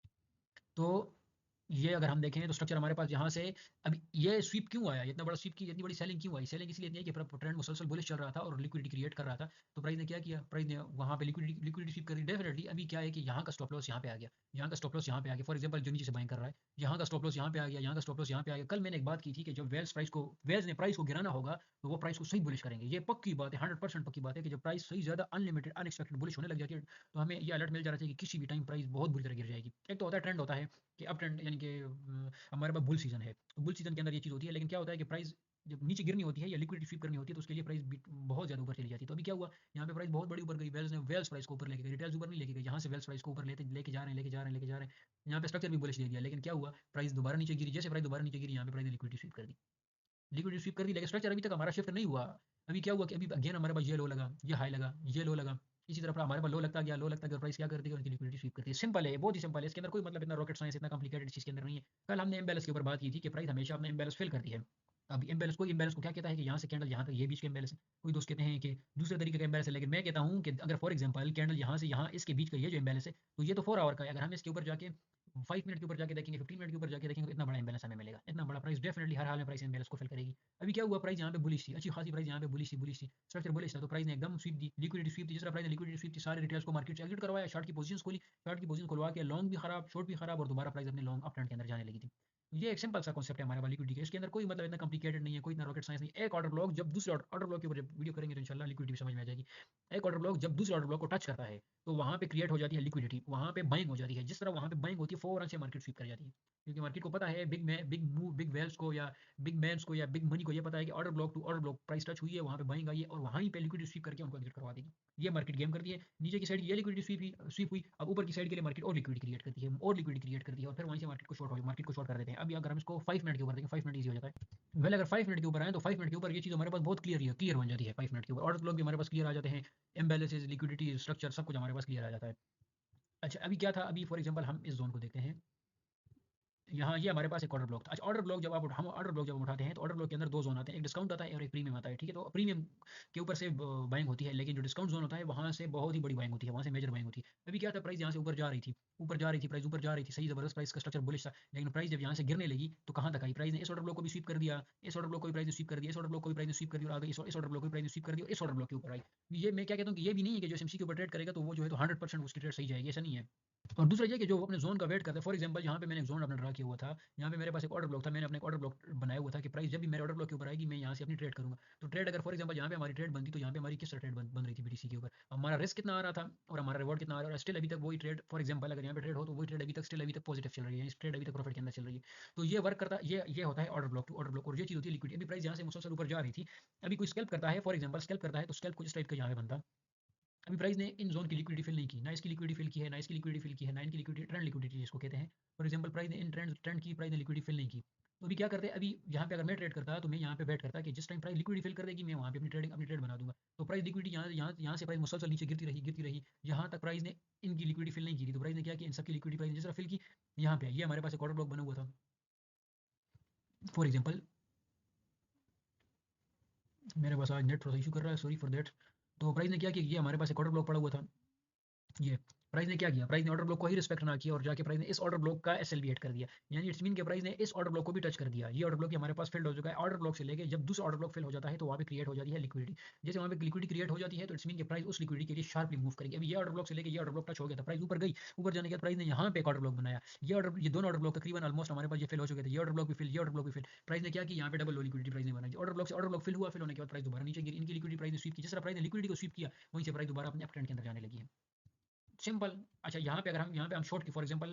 [SPEAKER 1] तो ये अगर हम देखें तो स्ट्रक्चर हमारे पास यहाँ से, अभी ये स्वीप क्यों आया, इतना बड़ा स्वीप की इतनी बड़ी सेलिंग क्यों आई? सेलिंग इसलिए नहीं है कि ट्रेंड मुसलसल बुलिश चल रहा था और लिक्विडिटी क्रिएट कर रहा था। तो प्राइस ने क्या किया, प्राइस ने वहाँ पे लिक्विडिटी स्वीप कर दी डेफिनेटली। अभी क्या है कि यहाँ का स्टॉप लॉस यहाँ पे आ गया, यहाँ का स्टॉप लॉस यहाँ पे आ गया। फॉर एग्जाम्पल जो नीचे से बाइंग कर रहा है, यहाँ का स्टॉप लॉस यहाँ पे आ गया, यहाँ का स्टॉप लॉस यहाँ पे आ गया। कल मैंने एक बात की थी कि जब वेल्स ने प्राइस को गिराना होगा तो वो प्राइस को सही बुलिश करेंगे। ये पक्की बात है, 100% पक्की बात है कि जब प्राइस सही ज्यादा अनलिमिटेड अनएक्सपेक्टेड बुलिश होने लग जाती है तो हमें ये अलर्ट मिल जाना चाहिए कि किसी भी टाइम प्राइस बहुत बुरी तरह गिर जाएगी। एक तो होता है ट्रेंड होता है कि अप ट्रेंड, यानी कि हमारे पास बुल सीजन है, बुल सीजन के अंदर ये चीज़ होती है। लेकिन क्या होता है कि प्राइस जब नीचे गिरनी होती है या लिक्विडिटी स्वीप करनी होती है तो उसके लिए प्राइस बहुत ज़्यादा ऊपर चली जाती है। तो अभी क्या हुआ, यहाँ पे प्राइस बहुत बड़ी ऊपर गई, वेल्स प्राइस को ऊपर लेके गई, रिटेल्स ऊपर नहीं लेके गई, यहाँ से वेल्स प्राइस को ऊपर लेके जा रहे हैं, यहाँ पे स्ट्रक्चर भी बुलिश दे दिया। लेकिन क्या हुआ, प्राइस दोबारा नीचे गिरी, जैसे प्राइस दोबारा नीचे गिरी यहाँ पे प्राइस ने लिक्विडिटी स्वीप कर दी, लेकिन स्ट्रक्चर अभी तक हमारा शिफ्ट नहीं हुआ। अभी क्या हुआ कि अभी अगेन हमारे पास ये लो लगा, ये हाई लगा, ये लो लगा, इसी तरह हमारे पास लो लगता गया, लो लगता गया, प्राइस क्या करती है, उनकी लिक्विडिटी स्वीप करती है। सिंपल है, बहुत ही सिंपल है, इसके अंदर कोई मतलब इतना रॉकेट साइंस, इतना कॉम्प्लिकेटेड चीज़ के अंदर नहीं है। कल हमने इम्बैलेंस के ऊपर बात की थी कि प्राइस हमेशा अपना इम्बैलेंस फिल करती है। अब इम्बैलेंस को क्या कहता है कि यहाँ से कैंडल यहाँ तक ये बीच का इम्बैलेंस है। कोई दोस्त कहते हैं कि दूसरे तरीके का इम्बैलेंस है, लेकिन मैं कहता हूँ कि अगर फॉर एग्जांपल कैंडल यहाँ से यहाँ इसके बीच का ये जो इम्बैलेंस है, तो ये तो 4 आवर का है। अगर हम इसके ऊपर जाके 5 मिनट के ऊपर जाके देखेंगे, 15 मिनट के ऊपर जाके देखेंगे, तो इतना बड़ा इम्बैलेंस हमें मिलेगा, इतना बड़ा प्राइस डेफिनेटली हर हाल में प्राइस इम्बैलेंस को फिल करेगी। अभी क्या हुआ, प्राइस यहाँ पे बुलिश थी, अच्छी खासी प्राइस यहाँ पे बुलिश थी, स्ट्रक्चर बुलिश था, तो प्राइस ने एकदम स्वीप दी, लिक्विडिटी स्वीप दी। जिस तरह प्राइस ने लिक्विडिटी स्वीप दी, सारे रिटेल्स को मार्केट से एग्जिट करवाया, शॉर्ट की पोजीशंस खोली, शॉर्ट की पोजीशन खुलवा के लॉन्ग भी खराब, शॉर्ट भी खराब, और दोबारा प्राइस अपने लॉन्ग अप ट्रेंड के अंदर जाने लगी थी। ये एक सिंपल सा कॉन्सेप्ट है हमारे वाली लिक्विडिटी का, इसके अंदर कोई मतलब इतना कॉम्प्लिकेटेड नहीं है, कोई इतना रॉकेट साइंस नहीं। एक ऑर्डर ब्लॉक जब दूसरे ऑर्डर ब्लॉक के ऊपर जब वीडियो करेंगे तो इंशाल्लाह लिक्विडिटी भी समझ में आ जाएगी। एक ऑर्डर ब्लॉक जब दूसरे ऑर्डर ब्लॉक को टच करता है तो वहाँ पे क्रिएट हो जाती है लिक्विडिटी, वहाँ पे बाइंग हो जाती है। जिस तरह वहाँ पे बाइंग होती है, फौरन से मार्केट स्वीप कर जाती है, क्योंकि मार्केट को पता है, बिग मूव, बिग वेल्स को या बिग मैन्स को या बिग मनी को ये पता है कि order block to order block price touch हुई है, वहाँ पे बाइंग आई है और वहीं पे लिक्विडिटी स्वीप करके उनको एग्जिट करवा देगी। ये मार्केट गेम करती है। नीचे की साइड ये लिक्विडिटी स्वीप हुई, अब ऊपर की साइड के लिए मार्केट और लिक्विडिटी क्रिएट करती है, और लिक्विडिटी क्रिएट करती है, और फिर वहीं से मार्केट को शॉर्ट कर देते हैं। अभी अगर हम इसको 5 मिनट के ऊपर देखें, 5 मिनट ईजी हो जाता है। वेल अगर 5 मिनट के ऊपर आए तो 5 मिनट के ऊपर ये चीज़ हमारे पास बहुत क्लियर बन जाती है। 5 मिनट के ऊपर ऑर्डर ब्लॉक भी हमारे पास क्लियर आ जाते हैं, इम्बैलेंसेस, लिक्विडिटी, स्ट्रक्चर, सब कुछ हमारे पास क्लियर आ जाता है। अच्छा अभी क्या था, अभी फॉर एग्जांपल हम इस जोन को देखते हैं। यहाँ ये हमारे पास एक ऑर्डर ब्लॉक था। अच्छा ऑर्डर ब्लॉक जब हम ऑर्डर ब्लॉक जब हम उठाते हैं तो ऑर्डर ब्लॉक के अंदर दो जोन आते हैं, एक डिस्काउंट आता है और एक प्रीमियम आता है, ठीक है। तो प्रीमियम के ऊपर से बाइंग होती है, लेकिन जो डिस्काउंट जोन होता है वहाँ से बहुत ही बड़ी बाइंग होती है, वहाँ से मेजर बाइंग होती है। अभी क्या था, प्राइस यहाँ से ऊपर जा रही थी, प्राइस ऊपर जा रही थी, सही जबरदस्त प्राइस का स्ट्रक्चर बुलिश था। लेकिन प्राइस जब यहाँ से गिरने लगी तो कहाँ तक आई, प्राइस ने इस ऑर्डर ब्लॉक को भी स्वीप कर दिया, इस ऑर्डर ब्लॉक को भी प्राइस ने स्वीप कर दिया, इस ऑर्डर ब्लॉक को भी प्राइस ने स्वीप कर दिया, और आगे इस ऑर्डर ब्लॉक को भी प्राइस ने स्वीप कर दिया, इस ऑर्डर ब्लॉक के ऊपर आई। ये मैं क्या कहता हूँ कि ये भी नहीं है कि जो एसएमसी के ऊपर ट्रेड करेगा तो वो जो है तो 100% उसकी ट्रेड सही जाएगी, ऐसा नहीं है। और दूसरा ये कि जो वो अपने जोन का वेट करता है, फॉर एग्जांपल यहाँ पे मैंने एक जोन अपना ड्रा किया हुआ था, यहाँ पे मेरे पास एक ऑर्डर ब्लॉक था, मैंने अपने एक ऑर्डर ब्लॉक बनाया हुआ था कि प्राइस जब भी मेरे ऑर्डर ब्लॉक के ऊपर आएगी मैं यहाँ से अपनी ट्रेड करूंगा। तो ट्रेड अगर फॉर एग्जांपल यहाँ पे हमारी ट्रेड बनती तो यहाँ पे हमारी किस तरह ट्रेड बन रही थी बीटीसी के ऊपर, हमारा रिस्क कितना आ रहा था और हमारा रिवॉर्ड कितना आ रहा है, स्टिल अभी तक वही ट्रेड, फॉर एग्जांपल अगर यहाँ पे ट्रेड हो तो वही ट्रेड अभी तक पॉजिटिव चल रही है, इस ट्रेड अभी तक प्रॉफिट के अंदर चल रही है। तो ये वर्क करता, ये होता है order block to order block, और ये चीज़ होती है लिक्विडिटी। अभी प्राइस यहाँ से मुसलसल ऊपर जा रही थी, अभी कोई स्कैल्प करता है, फॉर एग्जांपल स्कैल्प करता है तो स्कैल्प कुछ इस टाइप का यहाँ पे बनता। अभी प्राइस ने इन जोन की लिक्विडिटी फिल नहीं की, ना इसकी लिक्विडिटी फिल की है, ना इसकी लिक्विडिटी फिल की है, ना इनकी लिक्विडिटी, ट्रेंड लिक्विडिटी जिसको कहते हैं। फॉर एग्जांपल प्राइस ने इन ट्रेंड की प्राइस ने लिक्विडिटी फिल नहीं की। तो अभी क्या करते हैं, अभी यहाँ पे अगर मैं ट्रेड करता तो मैं यहाँ पे वेट करता कि जिस टाइम प्राइस लिक्विडिटी फिल कर देगी मैं वहाँ पे अपनी ट्रेड बना दूंगा। तो प्राइस लिक्विडिटी यहाँ से प्राइस मुसलसल नीचे गिरती रही, यहाँ तक प्राइस ने इनकी लिक्विडिटी फिल नहीं की थी। तो प्राइस ने क्या किया, इन सबकी लिक्विडिटी प्राइस ने जिस तरह फिल की, यहाँ पे ये हमारे पास एक ऑर्डर ब्लॉक बना हुआ था फॉर एग्जाम्पल। मेरे पास आज नेट थोड़ा सा इशू कर रहा है, सॉरी फॉर दैट। तो प्राइस ने क्या किया, ये हमारे पास एक ऑर्डर ब्लॉक पड़ा हुआ था, ये प्राइस ने क्या किया, प्राइस ने ऑर्डर ब्लॉक को ही रिस्पेक्ट ना किया और जाके प्राइस ने इस ऑर्डर ब्लॉक का एसएल ऐड कर दिया। यानी इट्स मीन के प्राइस ने इस ऑर्डर ब्लॉक को भी टच कर दिया। ये ऑर्डर ब्लॉक हमारे पास फिल्ड हो चुका है। ऑर्डर ब्लॉक से लेके जब दूसरा ऑर्डर ब्लॉक फिल हो जाता है तो वहाँ पे क्रिएट हो जाती है लिक्विडिटी। जैसे वहाँ पे लिक्विडिटी क्रिएट हो जाती है तो इट्स मीन के प्राइस उस लिक्विडिटी के लिए शार्पली मूव करेगी। अभी ये ऑर्डर ब्लॉक से लेके ये ऑर्डर ब्लॉक टच हो गया था, प्राइस ऊपर गई, ऊपर जाने के बाद प्राइस ने यहाँ पे एक ऑर्डर ब्लॉक बनाया। ये दोनों ऑर्डर ब्लॉक तकरीबन ऑलमोस्ट हमारे पास ये फिल हो चुके थे, ये ऑर्डर ब्लॉक भी फिल, ये ऑर्डर ब्लॉक भी फिल। प्राइस ने क्या कि यहाँ पे डबल लो लिक्विडिटी प्राइस ने बनाई। ऑर्डर ब्लॉक से ऑर्डर ब्लॉक फिल हुआ, फिल होने के बाद प्राइस दोबारा नीचे गिरी, इनकी लिक्विडिटी प्राइस ने स्वीप की। जिस तरह प्राइस ने लिक्विडिटी को स्वीप किया वहीं से प्राइस दोबारा अपने अप ट्रेंड के अंदर जाने लगी है। सिंपल। अच्छा यहाँ पे हम शॉर्ट की फॉर एग्जांपल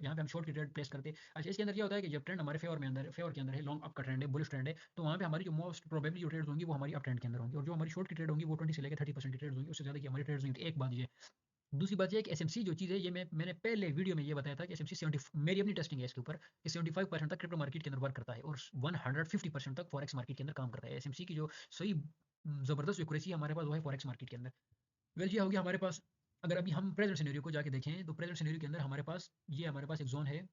[SPEAKER 1] यहाँ पे हम शॉर्ट की ट्रेड प्लेस करते हैं। अच्छा इसके अंदर क्या होता है कि जब ट्रेंड हमारे फेवर के अंदर है, लॉन्ग अप का ट्रेंड है, बुलिश ट्रेंड है, तो वहाँ पे हमारी जो मोस्ट प्रोबेबली जो ट्रेड्स होंगी वो हमारी अप ट्रेंड के अंदर होंगी, और जो हमारी शॉर्ट की ट्रेड होंगी वो 20 से लेकर 30% की ट्रेड्स होंगी, उससे ज़्यादा की हमारी ट्रेड्स नहीं होती। एक बात ये। दूसरी बात ये है कि एसएमसी जो चीज़ है, ये मैंने पहले वीडियो में ये बताया था कि एसएमसी 70, मेरी अपनी टेस्टिंग है इसके ऊपर, कि 75% तक क्रिप्टो मार्केट के अंदर वर्क करता है और 150% तक फॉरेक्स मार्केट के अंदर काम करता है। एसएमसी की जो सही ज़बरदस्त एक्यूरेसी है हमारे पास, वो है फॉरेक्स मार्केट के अंदर। वेल ये हो गया हमारे पास। अगर अभी हम प्रेजेंट सिनेरियो को जाके देखें, तो प्रेजेंट सिनेरियो के अंदर हमारे पास एक जोन है,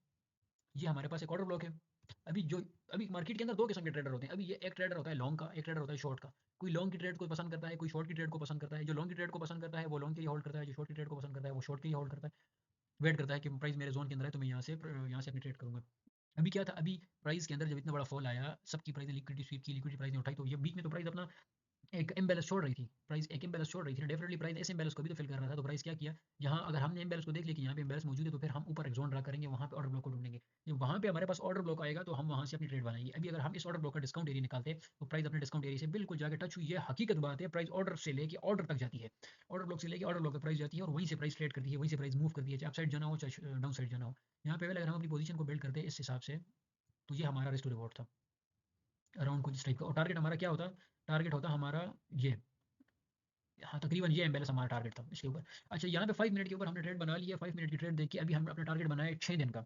[SPEAKER 1] ये हमारे पास एक ऑर्डर ब्लॉक है। अभी जो अभी मार्केट के अंदर दो किस्म के ट्रेडर होते हैं। अभी ये एक ट्रेडर होता है लॉन्ग का, एक ट्रेडर होता है शॉर्ट का। कोई लॉन्ग की ट्रेड को पसंद करता है, कोई शॉर्ट की ट्रेड को पसंद करता है। जो लॉन्ग की ट्रेड को पसंद करता है वो लॉन्ग के लिए होल्ड करता है, जो शॉर्ट की ट्रेड को पसंद करता है वो शॉर्ट के लिए होल्ड करता है। वेट करता है कि प्राइस मेरे जोन के अंदर है तो मैं यहाँ से अपनी ट्रेड करूंगा। अभी क्या था, अभी प्राइस के अंदर जब इतना बड़ा फॉल आया, सबकी प्राइस ने लिक्विडिटी स्वीप की, लिक्विडिटी प्राइस ने उठाई, तो ये बीच में तो प्राइस अपना एक इम्बैलेंस छोड़ रही थी। प्राइस एक इम्बैलेंस छोड़ रही थी, डेफिनेटली प्राइस इस इम्बैलेंस को भी तो फिल कर रहा था। तो प्राइस क्या किया, यहाँ अगर हमने इम्बैलेंस को देख लिया कि यहाँ पे इम्बैलेंस मौजूद है, तो फिर हम ऊपर एक जोन ड्रा करेंगे, वहाँ पे ऑर्डर ब्लॉक को ढूंढेंगे। जब वहाँ पे हमारे पास ऑर्डर ब्लॉक आएगा तो हम वहाँ से अपनी ट्रेड बनाएंगे। अभी अगर हम इस ऑर्डर ब्लॉक का डिस्काउंट एरिया निकालते हैं, तो प्राइस अपने डिस्काउंट एरिया से बिल्कुल जाके टच हुई है, हकीकत बात है। प्राइस ऑर्डर से लेके ऑर्डर तक जाती है, ऑर्डर ब्लॉक से लेके ऑर्डर ब्लॉक तक प्राइस जाती है, और वहीं से प्राइस ट्रेड करती है, वहीं से प्राइस मूव करती है, चाहे अपसाइड जाना हो चाहे डाउन साइड जाना हो। यहाँ पे अगर हम अपनी पोजीशन को बिल्ड करते हैं इस हिसाब से, तो ये हमारा रिस्क टू रिवॉर्ड था अराउंड कुछ इस टाइप का। और टारगेट हमारा क्या होता, टारगेट होता हमारा ये, हाँ तकरीबन ये एम्बेलेंस हमारा टारगेट था इसके ऊपर। अच्छा यहाँ पे 5 मिनट के ऊपर हमने ट्रेड बना लिया, 5 मिनट की ट्रेड देखिए। अभी हम अपना टारगेट बनाए 6 दिन का,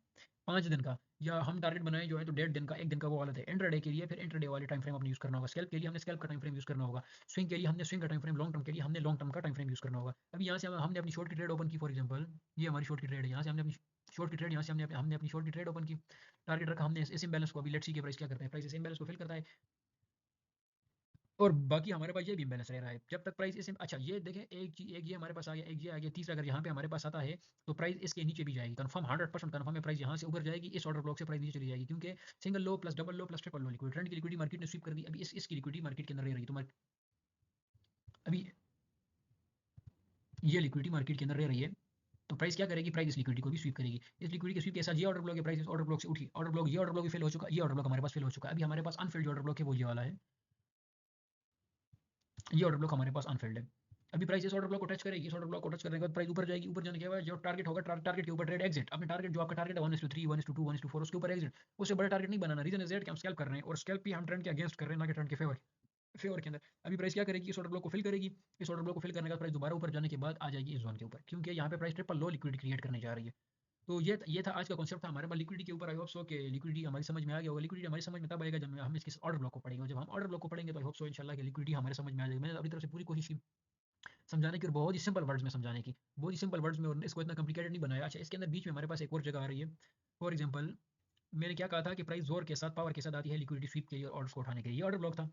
[SPEAKER 1] 5 दिन का, या हम टारगेट बनाए जो है तो 1.5 दिन का, 1 दिन का वो वाला थे। इंट्राडे के लिए फिर इंट्राडे वाले टाइम फ्रेम अपने यूज़ करना होगा, स्कैल्प के लिए हमने स्कैल्प का टाइम फ्रेम यूज़ करना होगा, स्विंग के लिए हमने स्विंग का टाइम फ्रेम, लॉन्ग टर्म के लिए हमने लॉन्ग टर्म का टाइम फ्रेम यूज़ करना होगा। अभी यहाँ से हमने अपनी शॉर्ट की ट्रेड ओपन की फॉर एग्जाम्पल, ये हमारी शॉर्ट की ट्रेड है, यहाँ से हमने अपनी शॉर्ट की ट्रेड, यहाँ से हमने अपनी शॉर्ट की ट्रेड ओपन की, टारगेट रखा हमने इस इम्बैलेंस को। अभी लेट्स सी के प्राइस क्या करता है, प्राइस इस इम्बैलेंस को फिल करता है, और बाकी हमारे पास ये भी बैलेंस रह रहा है जब तक प्राइस इसे। अच्छा ये देखें, एक ये हमारे पास आ गया, एक ये आ गया, तीसरा अगर यहाँ पे हमारे पास आता है, तो प्राइस इसके नीचे भी जाएगी, कंफर्म 100% कंफर्म है। प्राइस यहाँ से ऊपर जाएगी, इस ऑर्डर ब्लॉक से प्राइस नीचे चली जाएगी, क्योंकि सिंगल लो प्लस डबल लो प्लस ट्रिपल लो लिक्विड ट्रेंड की लिक्विडिटी मार्केट ने स्वीप कर दी। अभी इसकी लिक्विडिटी मार्केट के अंदर रह रही, तो अभी ये लिक्विडिटी मार्केट के अंदर रह रही है, तो प्राइस क्या करेगी, प्राइस इस लिक्विडिटी को भी स्वीप करेगी। इस लिक्विडिटी के स्वीप के साथ ये ऑर्डर ब्लॉक है, प्राइस इस ऑर्डर ब्लॉक से उठी, ऑर्डर ब्लॉक, ये ऑर्डर ब्लॉक भी फेल हो चुका, ये ऑर्डर ब्लॉक हमारे पास फेल हो चुका है। अभी हमारे पास अनफिल्ड ऑर्डर ब्लॉक है, वो ये वाला है, ये ऑर्डर ब्लॉक हमारे पास अनफिल्ड है। अभी प्राइस इस ऑर्डर ब्लॉक को टच करेगी, इस ऑर्डर ब्लॉक को टच करने के बाद प्राइस ऊपर जाएगी, ऊपर जाने के बाद जो टारगेट होगा, टारगेट के ऊपर ट्रेड एग्जिट। अपने टारगेट जो आपका टारगेट है 1:3, 1:2, 1:4, उसके ऊपर एग्जिट। उससे बड़ा टारगेट नहीं बनाना। रीजन इज दैट कि हम स्कैल्प कर रहे हैं, और स्कैल्प भी हम ट्रेंड के अगेंस्ट कर रहे हैं, ना कि ट्रेंड के फेवर फेवर के अंदर। अभी प्राइस क्या करेगी, इस ऑर्डर ब्लॉक को फिल करेगी, इस ऑर्डर ब्लॉक को फिल करने के बाद प्राइस दोबारा ऊपर जाने के बाद आ जाएगी इस जोन के ऊपर, क्योंकि यहाँ पे प्राइस ट्रिपल लो लिक्विडिटी क्रिएट करने जा रही है। तो ये था आज का कॉन्सेप्ट था हमारे पास लिक्विडिटी के ऊपर। आई होप सो कि लिक्विडिटी हमारी समझ में आ गया होगा। लिक्विडिटी हमारी समझ में तब आएगा जब हम इसके ऑर्डर ब्लॉक को पढ़ेंगे, और जब हम ऑर्डर ब्लॉक को पढ़ेंगे तो आई होप सो इंशाल्लाह कि लिक्विडिटी हमारे समझ में आ जाएगी। मैंने अपनी तरफ से पूरी कोशिश की समझाने की, और बहुत ही सिंपल वर्ड्स में समझाने की, बहुत ही सिंपल वर्ड्स में, और इसको इतना कॉम्प्लिकेटेड नहीं बनाया। अच्छा इसके अंदर बीच में हमारे पास एक और जगह आ रही है। फॉर एग्जांपल मैंने क्या कहा था कि प्राइस जोर के साथ, पावर के साथ आती है लिक्विडिटी स्वीप के लिए, ऑर्डर्स को उठाने के लिए। ये ऑर्डर ब्लॉक था,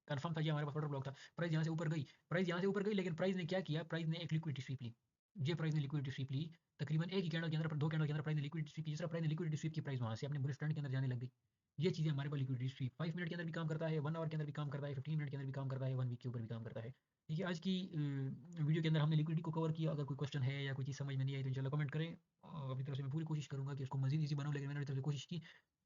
[SPEAKER 1] कंफर्म था, ये हमारे पास ऑर्डर ब्लॉक था। प्राइस यहाँ से ऊपर गई, प्राइस यहाँ से ऊपर गई, लेकिन प्राइस ने क्या किया, प्राइस ने एक लिक्विडिटी स्वीप ली। ये प्राइस ने लिक्विडिटी स्वीप ली, तकरीबन एक ही कैंडल के अंदर, दो कैंडल के अंदर प्राइस ने लिक्विडिटी स्वीप की। जिस तरह प्राइस ने लिक्विडिटी स्वीप की, प्राइस वहाँ से अपने बुलिश ट्रेंड के अंदर जाने लग गई। ये चीज़ें हमारे पास लिक्विडिटी स्वीप 5 मिनट के अंदर भी काम करता है, 1 आवर के अंदर भी काम करता है, 15 मिनट के अंदर भी काम करता है, 1 वीक के ऊपर भी काम करता है। ठीक है, आज की वीडियो के अंदर हमने लिक्विडिटी को कवर किया। अगर कोई क्वेश्चन है या कोई चीज़ समझ में नहीं आई तो इंशाल्लाह कमेंट करें। अपनी तरफ से मैं पूरी कोशिश करूंगा कि इसको मजीद ईजी बनाऊं, लेकिन मैंने अपनी तरफ से कोशिश की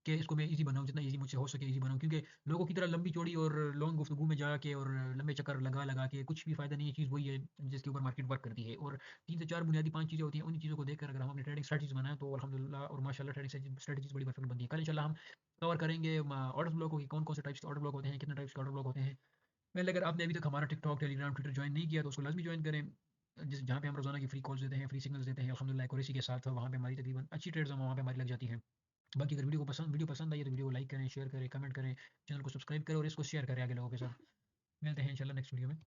[SPEAKER 1] कि इसको मैं ईजी बनाऊं, जितना ईजी मुझसे हो सके ईजी बनाऊं, क्योंकि लोगों की तरह लंबी चौड़ी और लॉन्ग गुफ्तगू में जाके और लंबे चक्कर लगा लगा के कुछ भी फायदा नहीं है। चीज़ वही है जिसके ऊपर मार्केट वर्क करती है, और 3 से 4 बुनियादी 5 चीज़ें होती हैं। उन चीज़ों को देखकर अगर हम अपनी ट्रेडिंग स्ट्रेटजीज बनाएं तो अल्हम्दुलिल्लाह और माशाल्लाह ट्रेडिंग स्ट्रेटजीज बड़ी परफेक्ट बनती है। कल इंशाल्लाह हम कवर करेंगे ऑर्डर ब्लॉक की, कौन कौन से टाइप्स के ऑर्डर ब्लॉक होते हैं, कितने टाइप्स के ऑर्डर ब्लॉक होते हैं। पहले अगर आपने अभी तक हमारा टिकटॉक, टेलीग्राम, ट्विटर ज्वाइन नहीं किया तो उसको लाजमी ज्वाइन करें, जिस जहाँ पे हम रोजाना की फ्री कॉल्स देते हैं, फ्री सिग्नल्स देते हैं अल्हम्दुलिल्लाह एक्यूरेसी के साथ। वहाँ पे हमारी तकरीबन अच्छी ट्रेड्स वहाँ पे हमारी लग जाती हैं। बाकी अगर वीडियो पसंद आई है तो वीडियो को लाइक करें, शेयर करें, कमेंट करें, चैनल को सब्सक्राइब करें, और इसको शेयर करें आगे लोगों के साथ। मिलते हैं इंशाल्लाह नेक्स्ट वीडियो में।